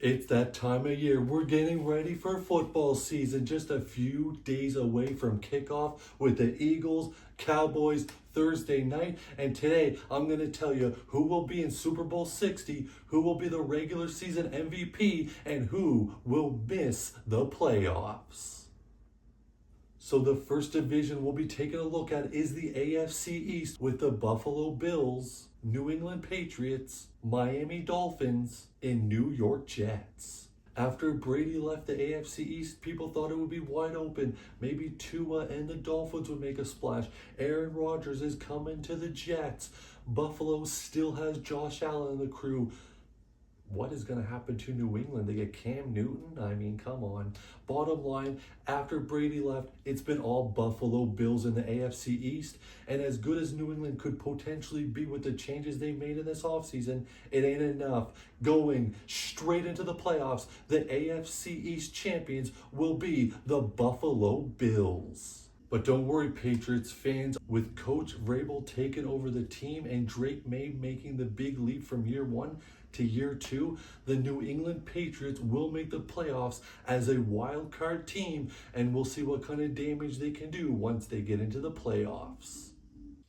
It's that time of year. We're getting ready for football season. Just a few days away from kickoff with the Eagles, Cowboys Thursday night. And today I'm going to tell you who will be in Super Bowl 60, who will be the regular season MVP, and who will miss the playoffs. So the first division we'll be taking a look at is the AFC East with the Buffalo Bills, New England Patriots, Miami Dolphins, and New York Jets. After Brady left the AFC East, people thought it would be wide open. Maybe Tua and the Dolphins would make a splash. Aaron Rodgers is coming to the Jets. Buffalo still has Josh Allen and the crew. What is going to happen to New England? They get Cam Newton? I mean, come on. Bottom line, after Brady left, it's been all Buffalo Bills in the AFC East. And as good as New England could potentially be with the changes they made in this offseason, it ain't enough. Going straight into the playoffs, the AFC East champions will be the Buffalo Bills. But don't worry, Patriots fans. With Coach Vrabel taking over the team and Drake May making the big leap from year one to year two, the New England Patriots will make the playoffs as a wild card team, and we'll see what kind of damage they can do once they get into the playoffs.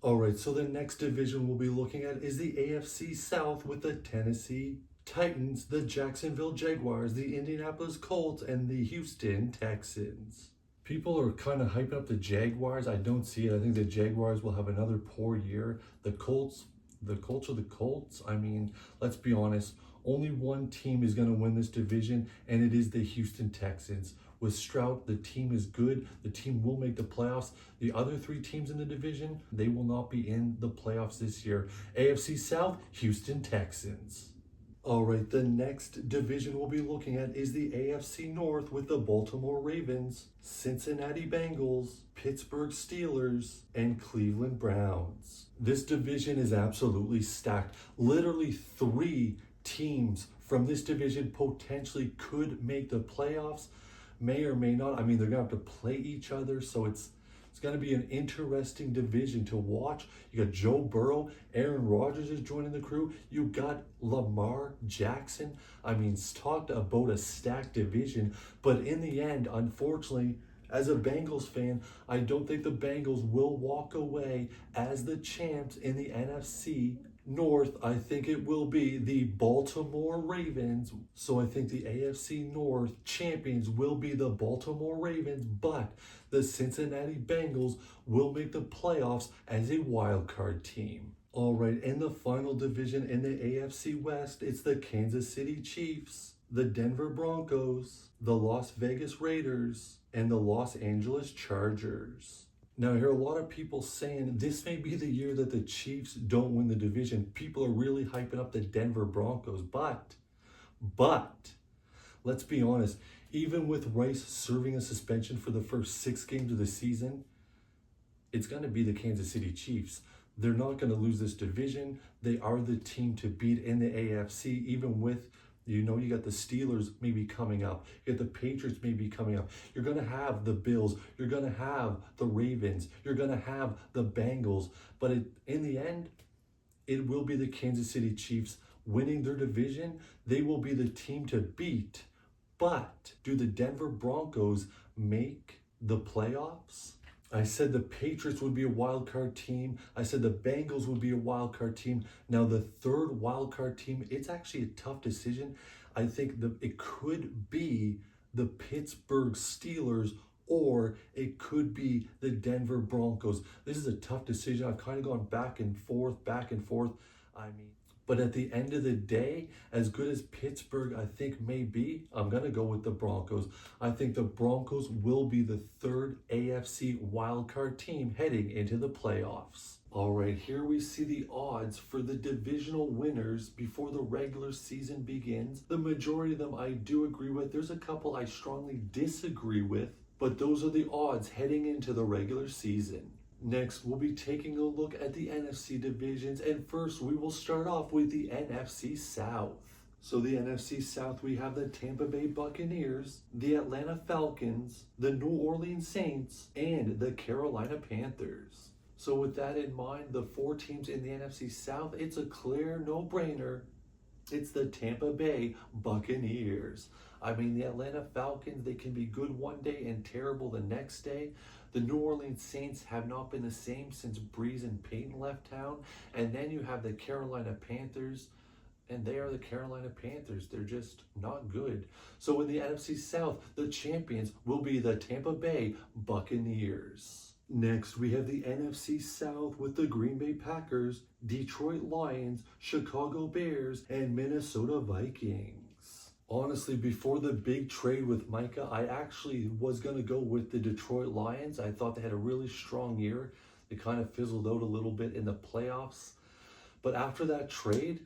All right, so the next division we'll be looking at is the AFC South with the Tennessee Titans, the Jacksonville Jaguars, the Indianapolis Colts, and the Houston Texans. People are kind of hyping up the Jaguars. I don't see it. I think the Jaguars will have another poor year. The Colts are the Colts. I mean, let's be honest. Only one team is going to win this division, and it is the Houston Texans. With Stroud, the team is good. The team will make the playoffs. The other three teams in the division, they will not be in the playoffs this year. AFC South, Houston Texans. All right, the next division we'll be looking at is the AFC North with the Baltimore Ravens, Cincinnati Bengals, Pittsburgh Steelers, and Cleveland Browns. This division is absolutely stacked. Literally three teams from this division potentially could make the playoffs, may or may not. I mean, they're going to have to play each other, so it's going to be an interesting division to watch. You got Joe Burrow, Aaron Rodgers is joining the crew. You got Lamar Jackson. I mean, talked about a stacked division, but in the end, unfortunately, as a Bengals fan, I don't think the Bengals will walk away as the champs in the NFC North. I think it will be the Baltimore Ravens. So I think the AFC North champions will be the Baltimore Ravens, but the Cincinnati Bengals will make the playoffs as a wild card team. All right, in the final division in the AFC West, it's the Kansas City Chiefs, the Denver Broncos, the Las Vegas Raiders, and the Los Angeles Chargers. Now, I hear a lot of people saying this may be the year that the Chiefs don't win the division. People are really hyping up the Denver Broncos, but, let's be honest, even with Rice serving a suspension for the first 6 games of the season, it's going to be the Kansas City Chiefs. They're not going to lose this division. They are the team to beat in the AFC, even with, you got the Steelers maybe coming up. You got the Patriots maybe coming up. You're going to have the Bills. You're going to have the Ravens. You're going to have the Bengals. But in the end, it will be the Kansas City Chiefs winning their division. They will be the team to beat. But do the Denver Broncos make the playoffs? I said the Patriots would be a wild card team. I said the Bengals would be a wild card team. Now the third wild card team, it's actually a tough decision. I think it could be the Pittsburgh Steelers or it could be the Denver Broncos. This is a tough decision. I've kind of gone back and forth. But at the end of the day, as good as Pittsburgh I think may be, I'm going to go with the Broncos. I think the Broncos will be the third AFC wildcard team heading into the playoffs. All right, here we see the odds for the divisional winners before the regular season begins. The majority of them I do agree with. There's a couple I strongly disagree with, but those are the odds heading into the regular season. Next, we'll be taking a look at the NFC divisions, and first we will start off with the NFC South. So the NFC South, we have the Tampa Bay Buccaneers, the Atlanta Falcons, the New Orleans Saints, and the Carolina Panthers. So with that in mind, the 4 teams in the NFC South, it's a clear no-brainer. It's the Tampa Bay Buccaneers. I mean, the Atlanta Falcons, they can be good one day and terrible the next day. The New Orleans Saints have not been the same since Breeze and Peyton left town. And then you have the Carolina Panthers, and they are the Carolina Panthers. They're just not good. So in the NFC South, the champions will be the Tampa Bay Buccaneers. Next, we have the NFC South with the Green Bay Packers, Detroit Lions, Chicago Bears, and Minnesota Vikings. Honestly, before the big trade with Micah, I actually was going to go with the Detroit Lions. I thought they had a really strong year. They kind of fizzled out a little bit in the playoffs. But after that trade,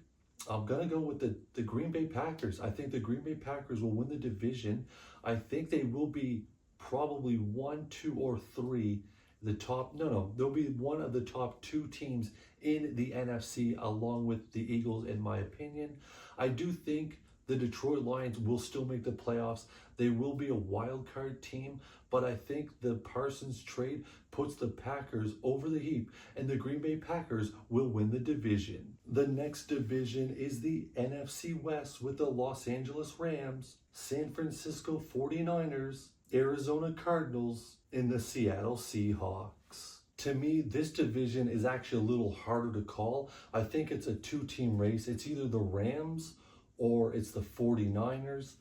I'm going to go with the Green Bay Packers. I think the Green Bay Packers will win the division. I think they will be probably 1, 2, or 3 they'll be one of the top 2 teams in the NFC along with the Eagles, in my opinion. I do think the Detroit Lions will still make the playoffs. They will be a wild card team, but I think the Parsons trade puts the Packers over the heap, and the Green Bay Packers will win the division. The next division is the NFC West with the Los Angeles Rams, San Francisco 49ers, Arizona Cardinals, and the Seattle Seahawks. To me, this division is actually a little harder to call. I think it's a 2-team race. It's either the Rams or it's the 49ers.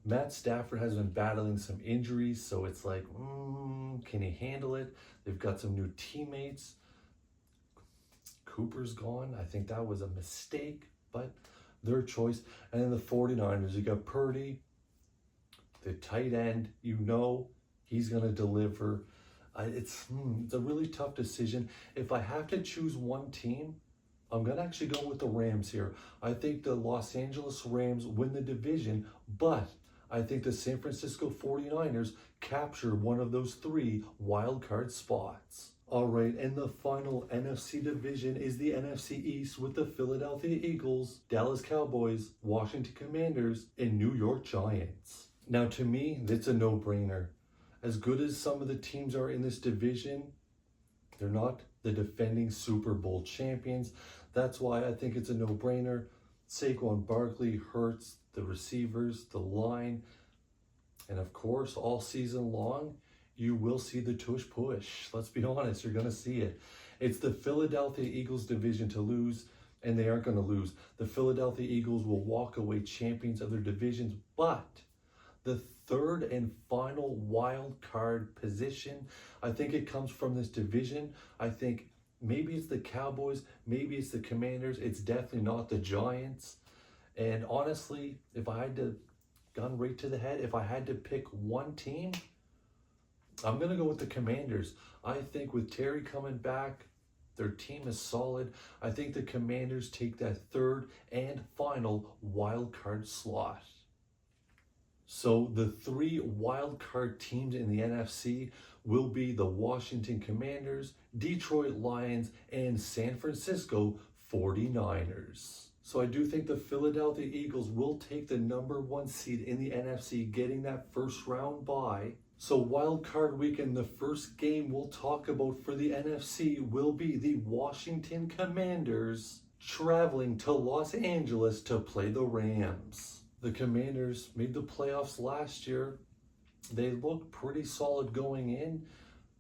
Matt Stafford has been battling some injuries, so it's like, can he handle it? They've got some new teammates. Cooper's gone. I think that was a mistake, but their choice. And then the 49ers, you got Purdy, the tight end, he's going to deliver. It's a really tough decision. If I have to choose one team, I'm going to actually go with the Rams here. I think the Los Angeles Rams win the division, but I think the San Francisco 49ers capture one of those 3 wild card spots. All right, and the final NFC division is the NFC East with the Philadelphia Eagles, Dallas Cowboys, Washington Commanders, and New York Giants. Now, to me, it's a no-brainer. As good as some of the teams are in this division, they're not the defending Super Bowl champions. That's why I think it's a no-brainer. Saquon Barkley, Hurts, the receivers, the line, and of course, all season long, you will see the tush push. Let's be honest, you're going to see it. It's the Philadelphia Eagles division to lose, and they aren't going to lose. The Philadelphia Eagles will walk away champions of their divisions, but the third and final wild card position, I think it comes from this division. I think maybe it's the Cowboys, maybe it's the Commanders. It's definitely not the Giants. And honestly, if I had to gun right to the head, if I had to pick one team, I'm going to go with the Commanders. I think with Terry coming back, their team is solid. I think the Commanders take that third and final wild card slot. So the 3 wild card teams in the NFC will be the Washington Commanders, Detroit Lions, and San Francisco 49ers. So I do think the Philadelphia Eagles will take the #1 seed in the NFC, getting that first round bye. So wild card weekend, the first game we'll talk about for the NFC will be the Washington Commanders traveling to Los Angeles to play the Rams. The Commanders made the playoffs last year. They looked pretty solid going in.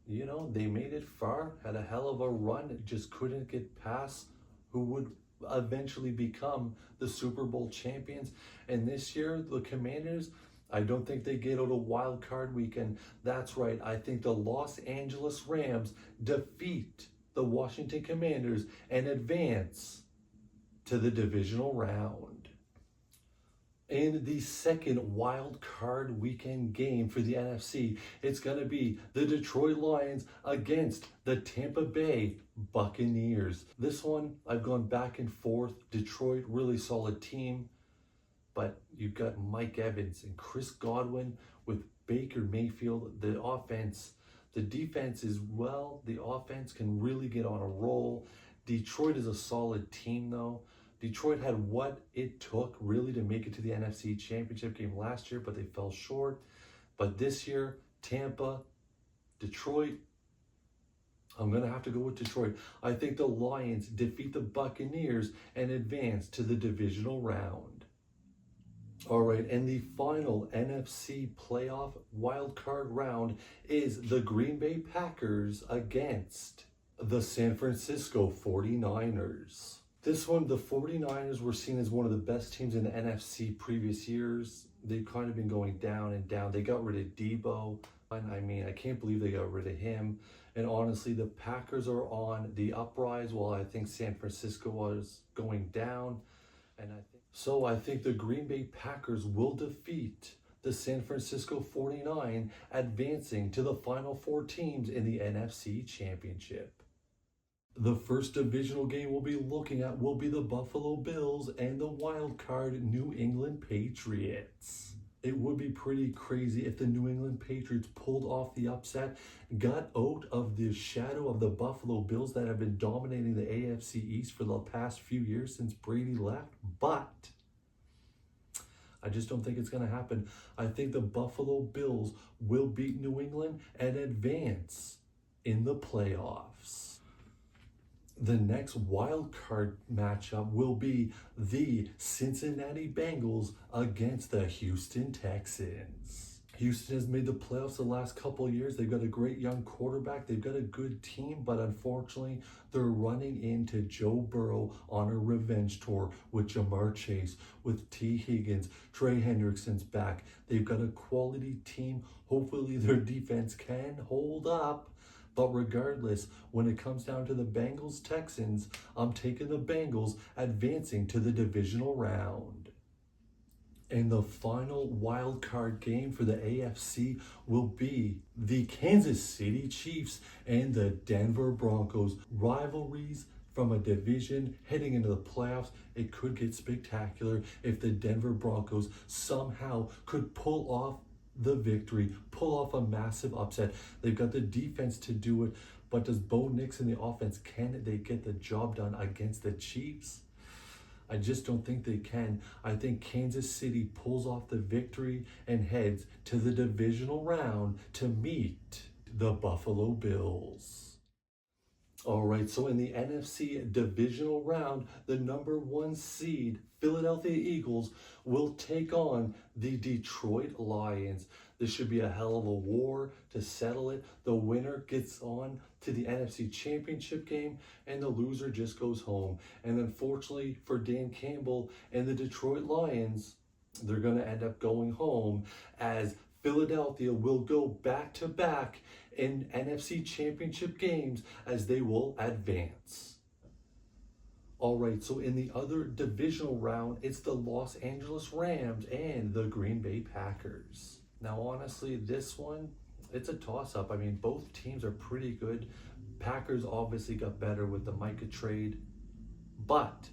They made it far, had a hell of a run, just couldn't get past who would eventually become the Super Bowl champions. And this year, the Commanders, I don't think they get out a wild card weekend. That's right. I think the Los Angeles Rams defeat the Washington Commanders and advance to the divisional round. In the second wild card weekend game for the NFC, it's going to be the Detroit Lions against the Tampa Bay Buccaneers. This one, I've gone back and forth. Detroit, really solid team. But you've got Mike Evans and Chris Godwin with Baker Mayfield. The offense, the defense is the offense can really get on a roll. Detroit is a solid team though. Detroit had what it took really to make it to the NFC Championship game last year, but they fell short. But this year, Tampa, Detroit, I'm going to have to go with Detroit. I think the Lions defeat the Buccaneers and advance to the divisional round. All right, and the final NFC playoff wildcard round is the Green Bay Packers against the San Francisco 49ers. This one, the 49ers were seen as one of the best teams in the NFC previous years. They've kind of been going down and down. They got rid of Debo. I mean, I can't believe they got rid of him. And honestly, the Packers are on the uprise while I think San Francisco was going down. I think the Green Bay Packers will defeat the San Francisco 49, advancing to the final four teams in the NFC Championship. The first divisional game we'll be looking at will be the Buffalo Bills and the wild card New England Patriots. It would be pretty crazy if the New England Patriots pulled off the upset, got out of the shadow of the Buffalo Bills that have been dominating the AFC East for the past few years since Brady left, but I just don't think it's going to happen. I think the Buffalo Bills will beat New England and advance in the playoffs. The next wild card matchup will be the Cincinnati Bengals against the Houston Texans. Houston has made the playoffs the last couple of years. They've got a great young quarterback. They've got a good team, but unfortunately, they're running into Joe Burrow on a revenge tour with Jamar Chase, with T. Higgins, Trey Hendrickson's back. They've got a quality team. Hopefully, their defense can hold up. But regardless, when it comes down to the Bengals-Texans, I'm taking the Bengals advancing to the divisional round. And the final wild card game for the AFC will be the Kansas City Chiefs and the Denver Broncos. Rivalries from a division heading into the playoffs. It could get spectacular if the Denver Broncos somehow could pull off the victory, pull off a massive upset. They've got the defense to do it, but does Bo Nix and the offense, can they get the job done against the Chiefs? I just don't think they can. I think Kansas City pulls off the victory and heads to the divisional round to meet the Buffalo Bills. All right, so in the NFC divisional round, the number 1 seed, Philadelphia Eagles, will take on the Detroit Lions. This should be a hell of a war to settle it. The winner gets on to the NFC Championship game, and the loser just goes home. And unfortunately for Dan Campbell and the Detroit Lions, they're going to end up going home as Philadelphia will go back-to-back in NFC Championship games as they will advance. All right, so in the other divisional round, it's the Los Angeles Rams and the Green Bay Packers. Now, honestly, this one, it's a toss-up. I mean, both teams are pretty good. Packers obviously got better with the Micah trade, but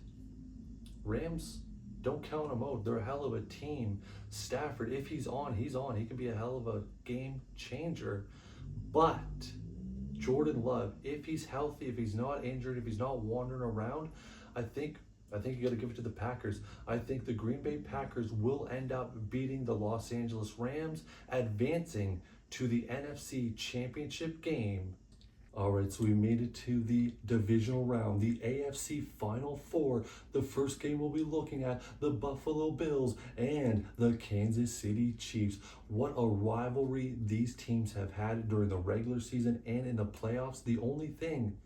Rams, don't count them out. They're a hell of a team. Stafford, if he's on, he's on. He can be a hell of a game changer. But Jordan Love, if he's healthy, if he's not injured, if he's not wandering around, I think you got to give it to the Packers. I think the Green Bay Packers will end up beating the Los Angeles Rams, advancing to the NFC Championship game. All right, so we made it to the divisional round, the AFC Final Four. The first game we'll be looking at, the Buffalo Bills and the Kansas City Chiefs. What a rivalry these teams have had during the regular season and in the playoffs. The only thing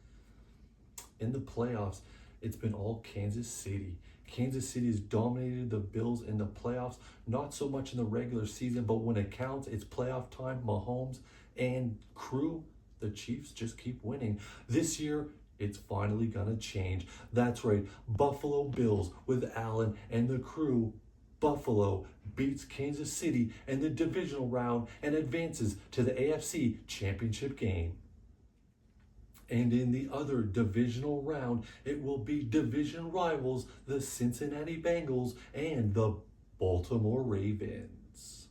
in the playoffs, it's been all Kansas City. Kansas City has dominated the Bills in the playoffs, not so much in the regular season, but when it counts, it's playoff time. Mahomes and crew, the Chiefs just keep winning. This year, it's finally gonna change. That's right, Buffalo Bills with Allen and the crew. Buffalo beats Kansas City in the divisional round and advances to the AFC Championship game. And in the other divisional round, it will be division rivals, the Cincinnati Bengals and the Baltimore Ravens.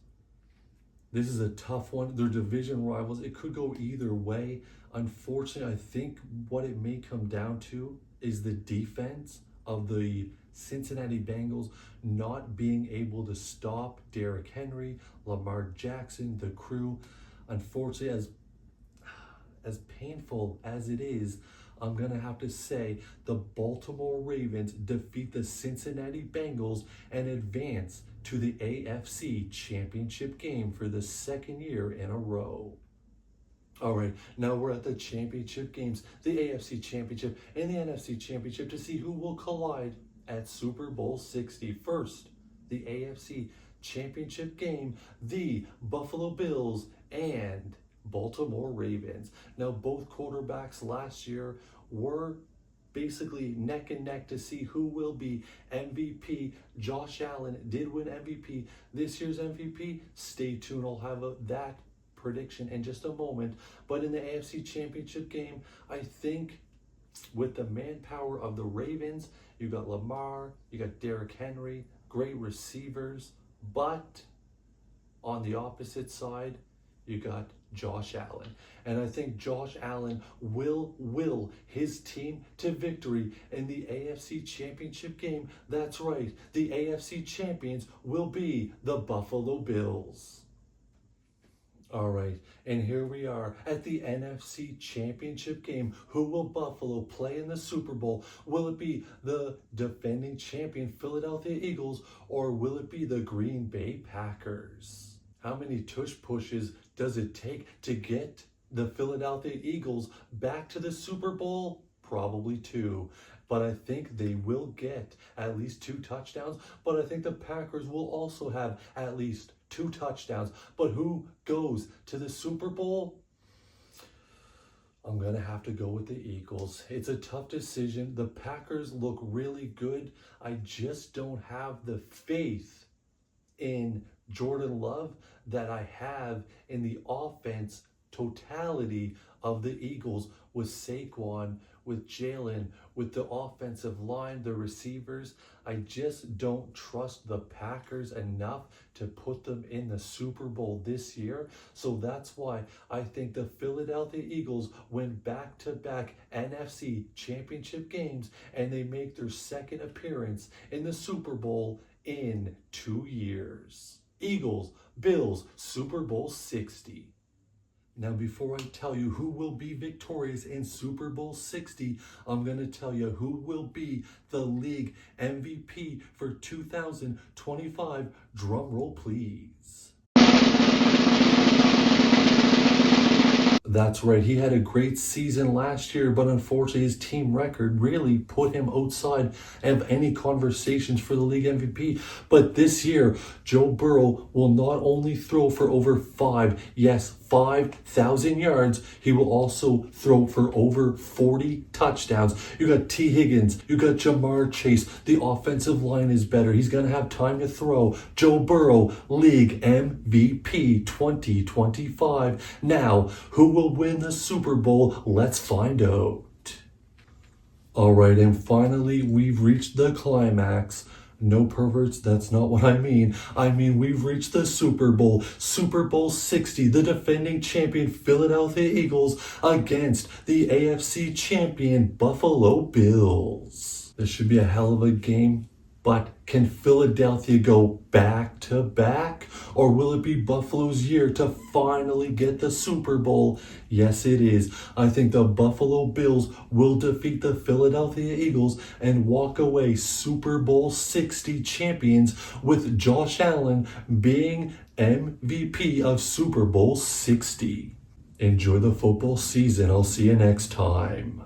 This is a tough one. They're division rivals. It could go either way. Unfortunately, I think what it may come down to is the defense of the Cincinnati Bengals not being able to stop Derrick Henry, Lamar Jackson, the crew. Unfortunately, as painful as it is, I'm going to have to say the Baltimore Ravens defeat the Cincinnati Bengals and advance to the AFC Championship game for the second year in a row. All right, now we're at the championship games, the AFC Championship and the NFC Championship, to see who will collide at Super Bowl 60. First, the AFC Championship game, the Buffalo Bills and Baltimore Ravens. Now, both quarterbacks last year were basically neck and neck to see who will be MVP. Josh Allen did win MVP. This year's MVP, stay tuned. I'll have that prediction in just a moment. But in the AFC Championship game, I think with the manpower of the Ravens, you got Lamar, you got Derrick Henry, great receivers. But on the opposite side, you got Josh Allen. And I think Josh Allen will his team to victory in the AFC Championship game. That's right, the AFC champions will be the Buffalo Bills. All right, and here we are at the NFC Championship game. Who will Buffalo play in the Super Bowl? Will it be the defending champion Philadelphia Eagles, or will it be the Green Bay Packers? How many tush pushes does it take to get the Philadelphia Eagles back to the Super Bowl? Probably 2. But I think they will get at least 2 touchdowns. But I think the Packers will also have at least 2 touchdowns. But who goes to the Super Bowl? I'm going to have to go with the Eagles. It's a tough decision. The Packers look really good. I just don't have the faith in Jordan Love that I have in the offense totality of the Eagles, with Saquon, with Jalen, with the offensive line, the receivers. I just don't trust the Packers enough to put them in the Super Bowl this year. So that's why I think the Philadelphia Eagles win back-to-back NFC Championship games, and they make their second appearance in the Super Bowl in 2 years. Eagles, Bills, Super Bowl 60. Now, before I tell you who will be victorious in Super Bowl 60, I'm going to tell you who will be the league MVP for 2025. Drum roll, please. That's right, he had a great season last year, but unfortunately his team record really put him outside of any conversations for the league MVP. But this year, Joe Burrow will not only throw for over 5,000 yards, he will also throw for over 40 touchdowns. You got T. Higgins, you got Jamar Chase. The offensive line is better. He's going to have time to throw. Joe Burrow, league MVP 2025. Now, who will win the Super Bowl? Let's find out. All right, and finally, we've reached the climax. No, perverts, that's not what I mean. I mean, we've reached the Super Bowl. Super Bowl 60, the defending champion Philadelphia Eagles against the AFC champion Buffalo Bills. This should be a hell of a game. But can Philadelphia go back to back? Or will it be Buffalo's year to finally get the Super Bowl? Yes, it is. I think the Buffalo Bills will defeat the Philadelphia Eagles and walk away Super Bowl 60 champions, with Josh Allen being MVP of Super Bowl 60. Enjoy the football season. I'll see you next time.